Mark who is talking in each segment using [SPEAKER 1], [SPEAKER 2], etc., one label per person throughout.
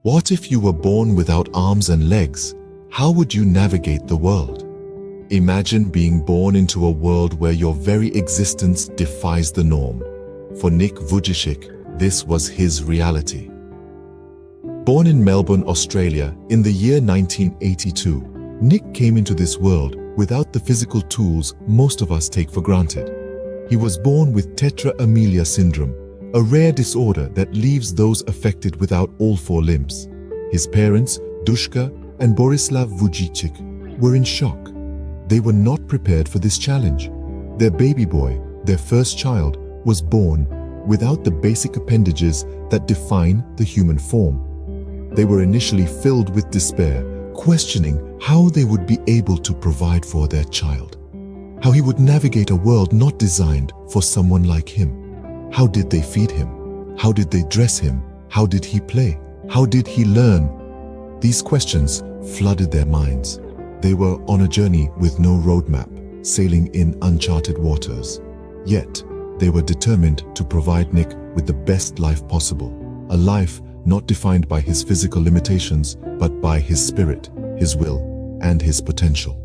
[SPEAKER 1] What if you were born without arms and legs? How would you navigate the world? Imagine being born into a world where your very existence defies the norm. For Nick Vujicic, this was his reality. Born in Melbourne, Australia, in the year 1982, Nick came into this world without the physical tools most of us take for granted. He was born with tetra amelia syndrome, a rare disorder that leaves those affected without all four limbs. His parents, Dushka and Borislav Vujicic, were in shock. They were not prepared for this challenge. Their baby boy, their first child, was born without the basic appendages that define the human form. They were initially filled with despair, questioning how they would be able to provide for their child, how he would navigate a world not designed for someone like him. How did they feed him? How did they dress him? How did he play? How did he learn? These questions flooded their minds. They were on a journey with no roadmap, sailing in uncharted waters. Yet, they were determined to provide Nick with the best life possible, a life not defined by his physical limitations, but by his spirit, his will, and his potential.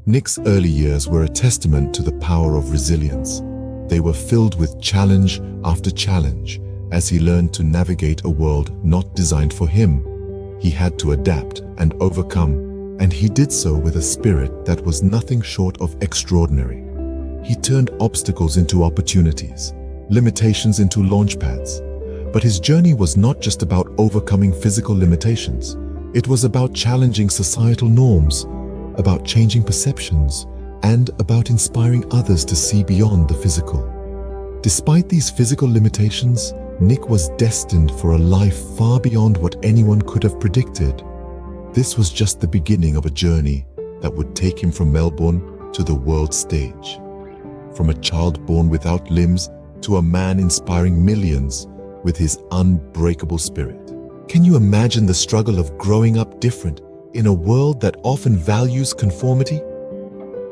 [SPEAKER 1] Nick's early years were a testament to the power of resilience. They were filled with challenge after challenge as he learned to navigate a world not designed for him. He had to adapt and overcome, and he did so with a spirit that was nothing short of extraordinary. He turned obstacles into opportunities, limitations into launchpads. But his journey was not just about overcoming physical limitations. It was about challenging societal norms, about changing perceptions, and about inspiring others to see beyond the physical. Despite these physical limitations, Nick was destined for a life far beyond what anyone could have predicted. This was just the beginning of a journey that would take him from Melbourne to the world stage. From a child born without limbs to a man inspiring millions with his unbreakable spirit. Can you imagine the struggle of growing up different in a world that often values conformity?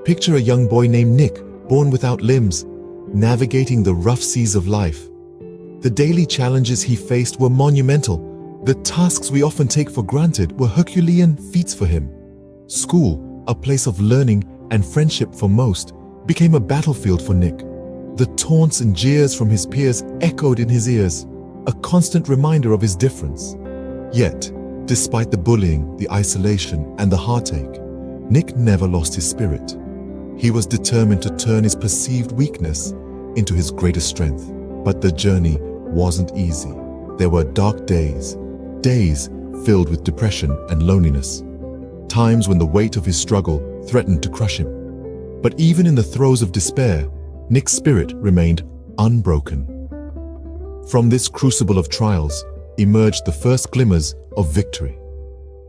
[SPEAKER 1] Picture a young boy named Nick, born without limbs, navigating the rough seas of life. The daily challenges he faced were monumental. The tasks we often take for granted were Herculean feats for him. School, a place of learning and friendship for most, became a battlefield for Nick. The taunts and jeers from his peers echoed in his ears, a constant reminder of his difference. Yet, despite the bullying, the isolation, and the heartache, Nick never lost his spirit. He was determined to turn his perceived weakness into his greatest strength. But the journey wasn't easy. There were dark days filled with depression and loneliness, times when the weight of his struggle threatened to crush him. But even in the throes of despair, Nick's spirit remained unbroken. From this crucible of trials emerged the first glimmers of victory.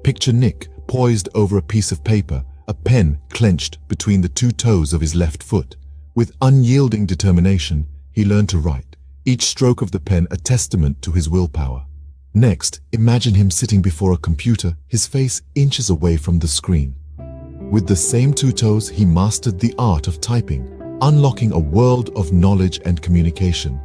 [SPEAKER 1] Picture Nick poised over a piece of paper, a pen clenched between the two toes of his left foot. With unyielding determination, he learned to write, each stroke of the pen a testament to his willpower. Next, imagine him sitting before a computer, his face inches away from the screen. With the same two toes, he mastered the art of typing, unlocking a world of knowledge and communication.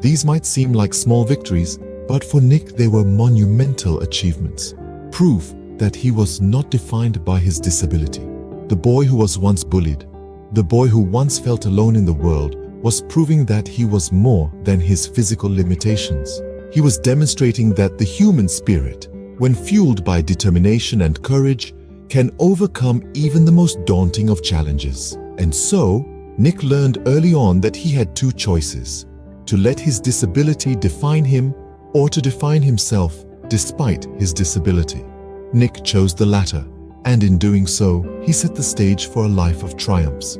[SPEAKER 1] These might seem like small victories, but for Nick they were monumental achievements, proof that he was not defined by his disability. The boy who was once bullied, the boy who once felt alone in the world, was proving that he was more than his physical limitations. He was demonstrating that the human spirit, when fueled by determination and courage, can overcome even the most daunting of challenges. And so, Nick learned early on that he had two choices: to let his disability define him or to define himself despite his disability. Nick chose the latter, and in doing so, he set the stage for a life of triumphs,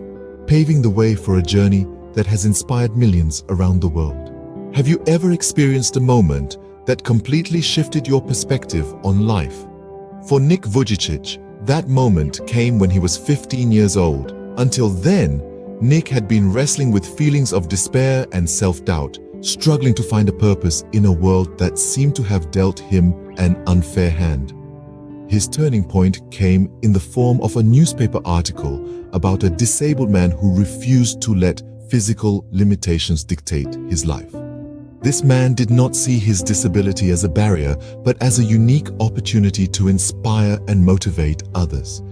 [SPEAKER 1] paving the way for a journey that has inspired millions around the world. Have you ever experienced a moment that completely shifted your perspective on life? For Nick Vujicic, that moment came when he was 15 years old. Until then, Nick had been wrestling with feelings of despair and self-doubt, struggling to find a purpose in a world that seemed to have dealt him an unfair hand. His turning point came in the form of a newspaper article about a disabled man who refused to let physical limitations dictate his life. This man did not see his disability as a barrier, but as a unique opportunity to inspire and motivate others.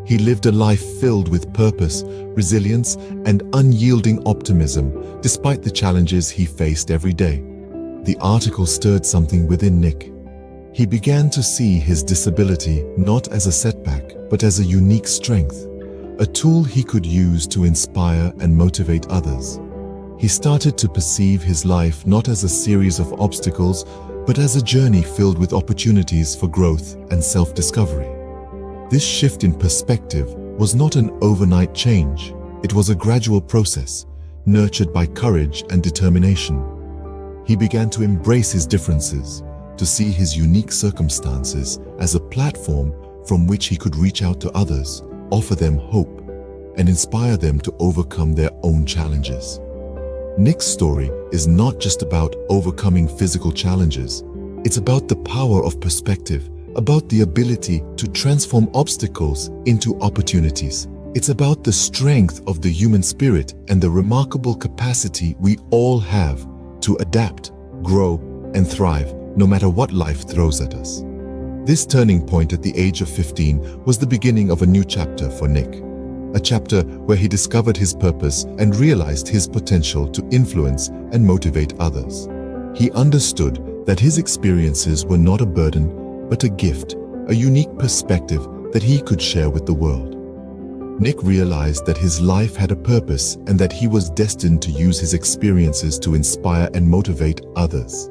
[SPEAKER 1] He lived a life filled with purpose, resilience, and unyielding optimism, despite the challenges he faced every day. The article stirred something within Nick. He began to see his disability not as a setback, but as a unique strength, a tool he could use to inspire and motivate others. He started to perceive his life not as a series of obstacles, but as a journey filled with opportunities for growth and self-discovery. This shift in perspective was not an overnight change. It was a gradual process, nurtured by courage and determination. He began to embrace his differences, to see his unique circumstances as a platform from which he could reach out to others, offer them hope, and inspire them to overcome their own challenges. Nick's story is not just about overcoming physical challenges. It's about the power of perspective, about the ability to transform obstacles into opportunities. It's about the strength of the human spirit and the remarkable capacity we all have to adapt, grow, and thrive, no matter what life throws at us. This turning point at the age of 15 was the beginning of a new chapter for Nick. A chapter where he discovered his purpose and realized his potential to influence and motivate others. He understood that his experiences were not a burden, but a gift, a unique perspective that he could share with the world. Nick realized that his life had a purpose and that he was destined to use his experiences to inspire and motivate others.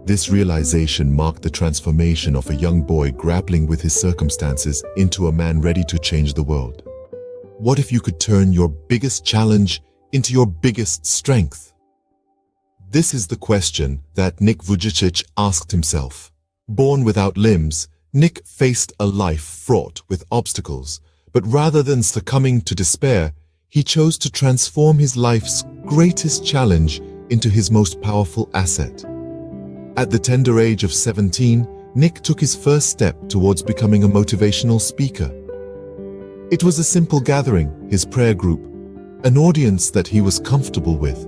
[SPEAKER 1] This realization marked the transformation of a young boy grappling with his circumstances into a man ready to change the world. What if you could turn your biggest challenge into your biggest strength? This is the question that Nick Vujicic asked himself. Born without limbs, Nick faced a life fraught with obstacles, but rather than succumbing to despair, he chose to transform his life's greatest challenge into his most powerful asset. At the tender age of 17, Nick took his first step towards becoming a motivational speaker. It was a simple gathering, his prayer group, an audience that he was comfortable with.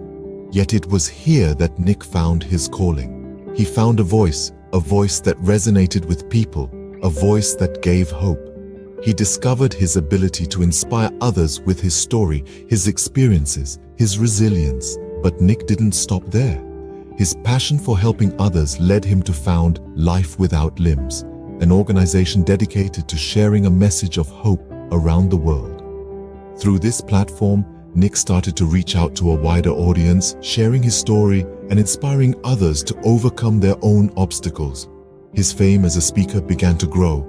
[SPEAKER 1] Yet it was here that Nick found his calling. He found a voice that resonated with people, a voice that gave hope. He discovered his ability to inspire others with his story, his experiences, his resilience. But Nick didn't stop there. His passion for helping others led him to found Life Without Limbs, an organization dedicated to sharing a message of hope around the world. Through this platform, Nick started to reach out to a wider audience, sharing his story and inspiring others to overcome their own obstacles. His fame as a speaker began to grow.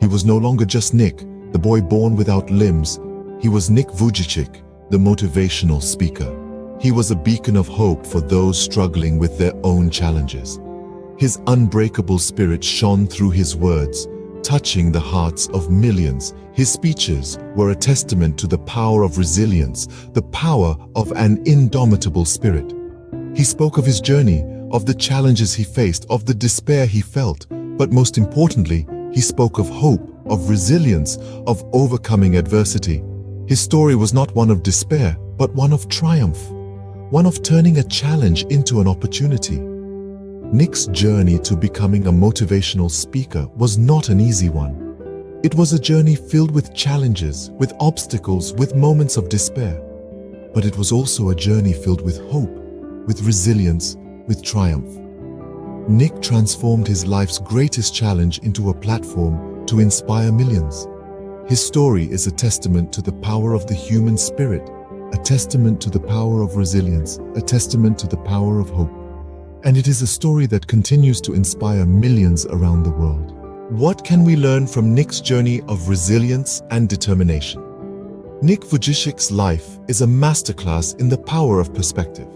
[SPEAKER 1] He was no longer just Nick, the boy born without limbs. He was Nick Vujicic, the motivational speaker. He was a beacon of hope for those struggling with their own challenges. His unbreakable spirit shone through his words, touching the hearts of millions. His speeches were a testament to the power of resilience, the power of an indomitable spirit. He spoke of his journey, of the challenges he faced, of the despair he felt, but most importantly, he spoke of hope, of resilience, of overcoming adversity. His story was not one of despair, but one of triumph, one of turning a challenge into an opportunity. Nick's journey to becoming a motivational speaker was not an easy one. It was a journey filled with challenges, with obstacles, with moments of despair. But it was also a journey filled with hope, with resilience, with triumph. Nick transformed his life's greatest challenge into a platform to inspire millions. His story is a testament to the power of the human spirit, a testament to the power of resilience, a testament to the power of hope. And it is a story that continues to inspire millions around the world. What can we learn from Nick's journey of resilience and determination? Nick Vujicic's life is a masterclass in the power of perspective.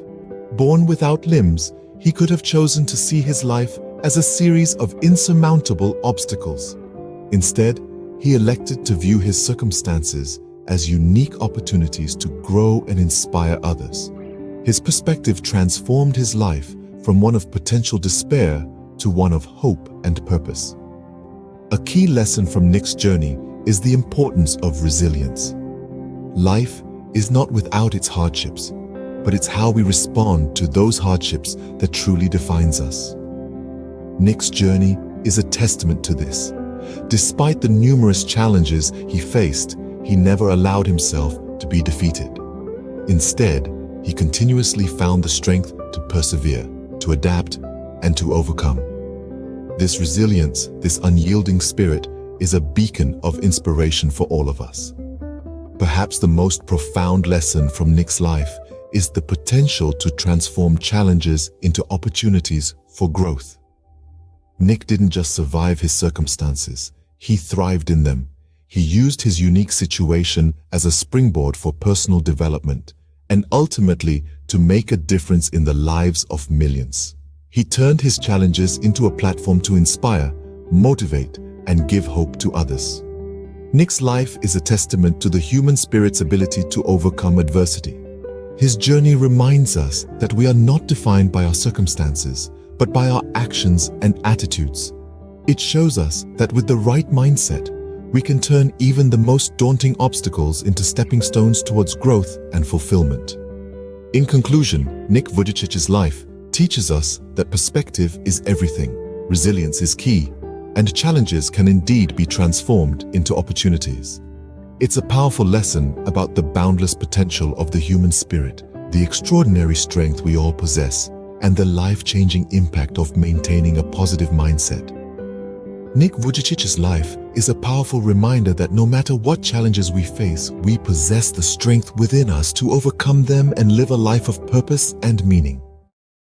[SPEAKER 1] Born without limbs, he could have chosen to see his life as a series of insurmountable obstacles. Instead, he elected to view his circumstances as unique opportunities to grow and inspire others. His perspective transformed his life from one of potential despair to one of hope and purpose. A key lesson from Nick's journey is the importance of resilience. Life is not without its hardships, but it's how we respond to those hardships that truly defines us. Nick's journey is a testament to this. Despite the numerous challenges he faced, he never allowed himself to be defeated. Instead, he continuously found the strength to persevere, to adapt, and to overcome. This resilience, this unyielding spirit, is a beacon of inspiration for all of us. Perhaps the most profound lesson from Nick's life is the potential to transform challenges into opportunities for growth. Nick didn't just survive his circumstances, he thrived in them. He used his unique situation as a springboard for personal development and ultimately to make a difference in the lives of millions. He turned his challenges into a platform to inspire, motivate, and give hope to others. Nick's life is a testament to the human spirit's ability to overcome adversity. His journey reminds us that we are not defined by our circumstances, but by our actions and attitudes. It shows us that with the right mindset, we can turn even the most daunting obstacles into stepping stones towards growth and fulfillment. In conclusion, Nick Vujicic's life teaches us that perspective is everything, resilience is key, and challenges can indeed be transformed into opportunities. It's a powerful lesson about the boundless potential of the human spirit, the extraordinary strength we all possess, and the life-changing impact of maintaining a positive mindset. Nick Vujicic's life is a powerful reminder that no matter what challenges we face, we possess the strength within us to overcome them and live a life of purpose and meaning.